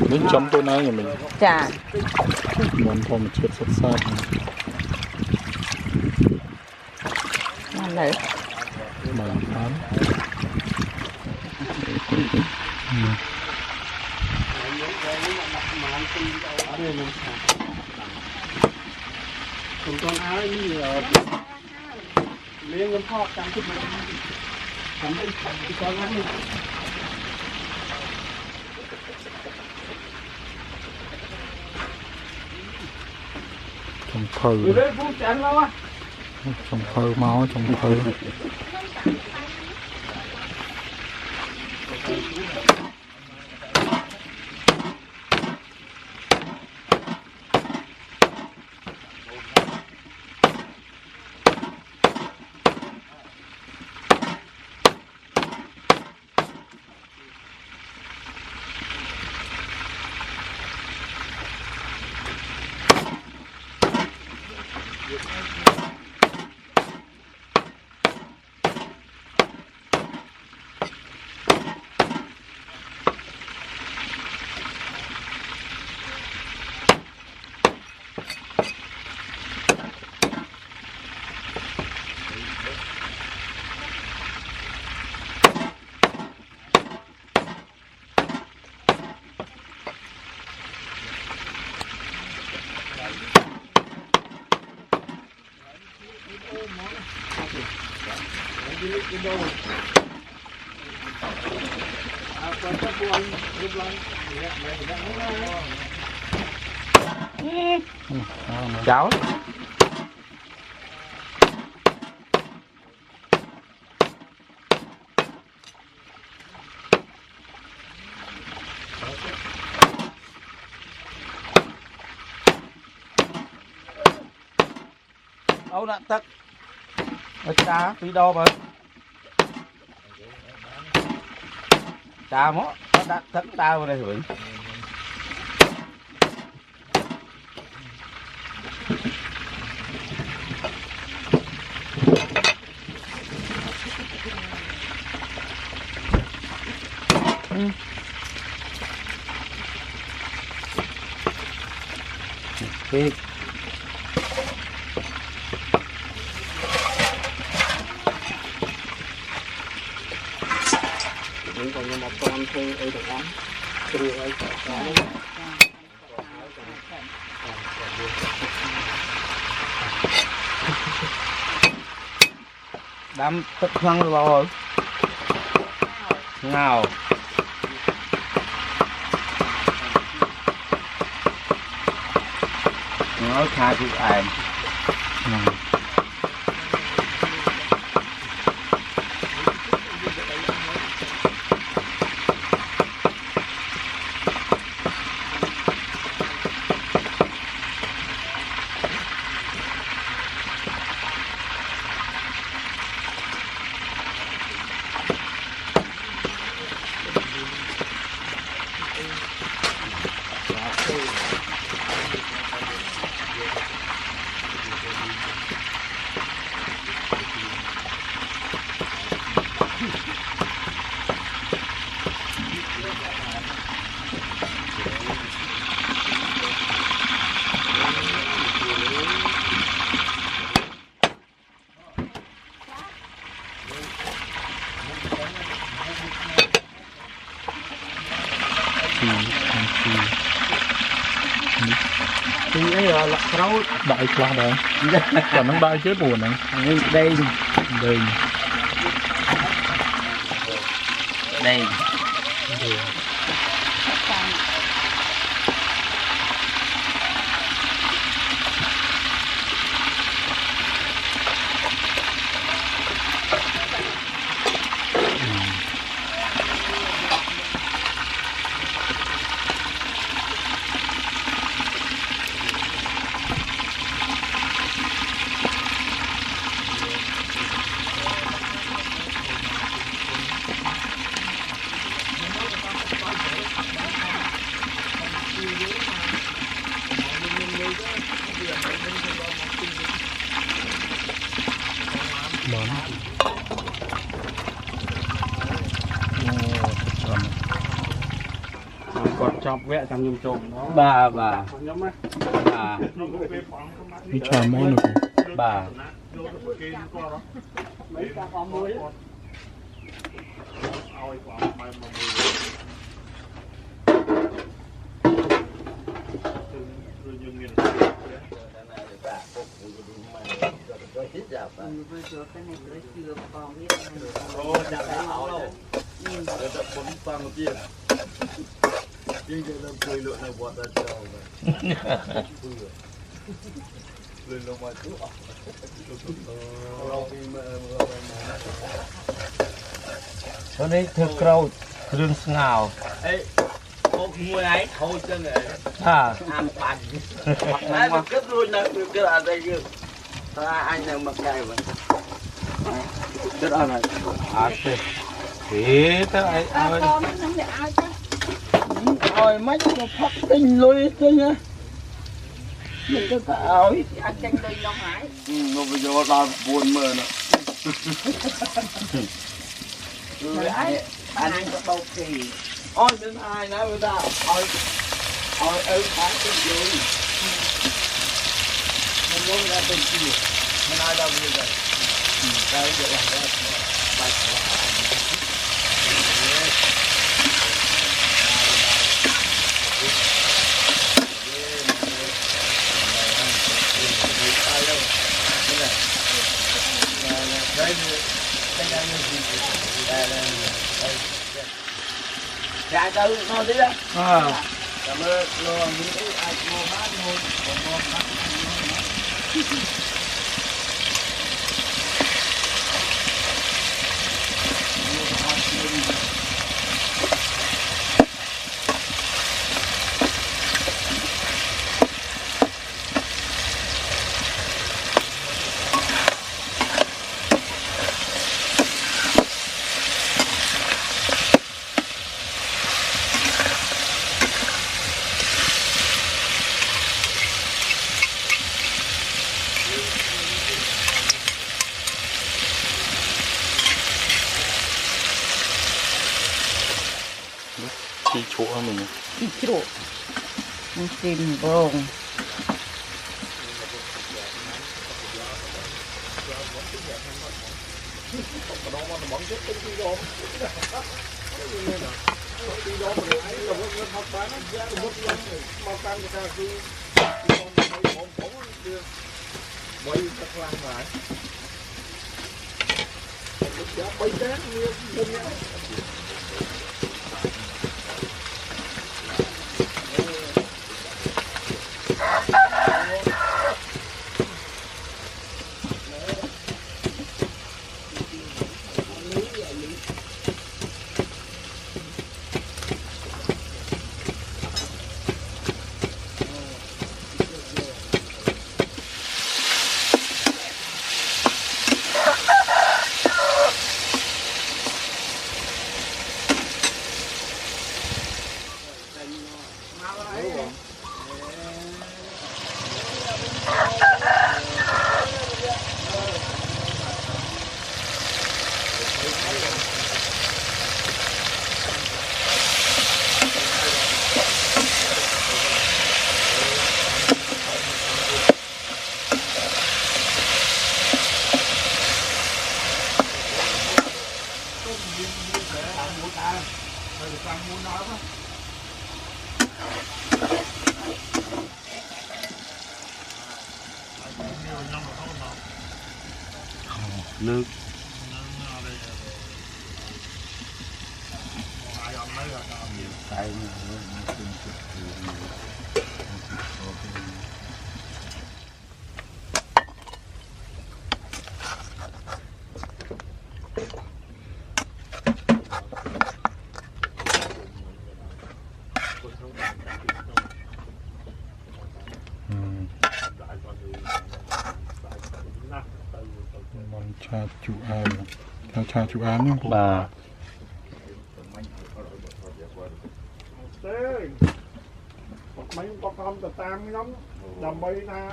Mình chấm tôi nói nhà mình. Chà. Muốn thò một chút sát. Ngon đấy. Mời phán. con áo như miếng con kho cắm chút nữa cắm đi con ngắn đi Trồng phơi trồng phơi máu trồng phơi Cháu. Âu đã tắc. Cha tí đâu mà. Cha mó, đã tắc ta vào đây rồi. Pig. Những còn như một con thương ơi được lắm. Thương ơi có đám tức khăn rồi. Ngào. Nó tha chút em. Thì ấy là rau đại quá đấy. Còn nó đại chết buồn này. đây Đây. đây chọc vẽ trong nhung trùng đó bà nhóm á bà Nó trà món được không? bà mấy ca có muối Vừa rồi cái này tôi chưa còn biết ô chả phải áo đâu người ta bốn phang một tiền nhưng cái nó cười lượng này bọn ta trâu cười lượng mà chú cho nên thực rau rừng ngào ấy một mùi ấy thôi chân này à ăn bánh ai mà kết luôn nè cái là đây chứ anh đang mặc cái vậy rất ăn này à thế thế ai ơi rồi mấy cái phát tinh lôi thế nhá mình có cả ơi anh tranh đôi Long Hải nó bây giờ ra buồn mờ nữa anh có bầu kỳ ôi đến ai nói người ta ôi bán cái gì mình muốn ra bên kia mình ai đâu bây giờ đây giờ làm cái bài dạ từ nó đi đó cảm ơn luôn những cái ai mua bán thôi còn mua bán Chi chỗ mình đi chỗ mình tìm bông nước món cha chủ ai theo cha chủ án nhá bà mấy con tôm tờ tam lắm đầm bay na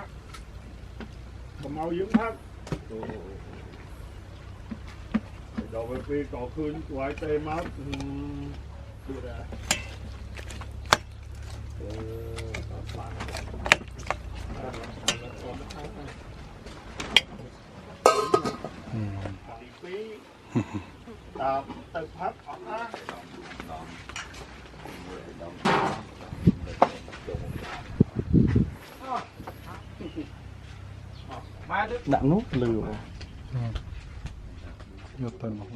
còn màu dưỡng hết đầu về phía cỏ khơi quái tê máu tự phát đạn nút lừa Vô tên một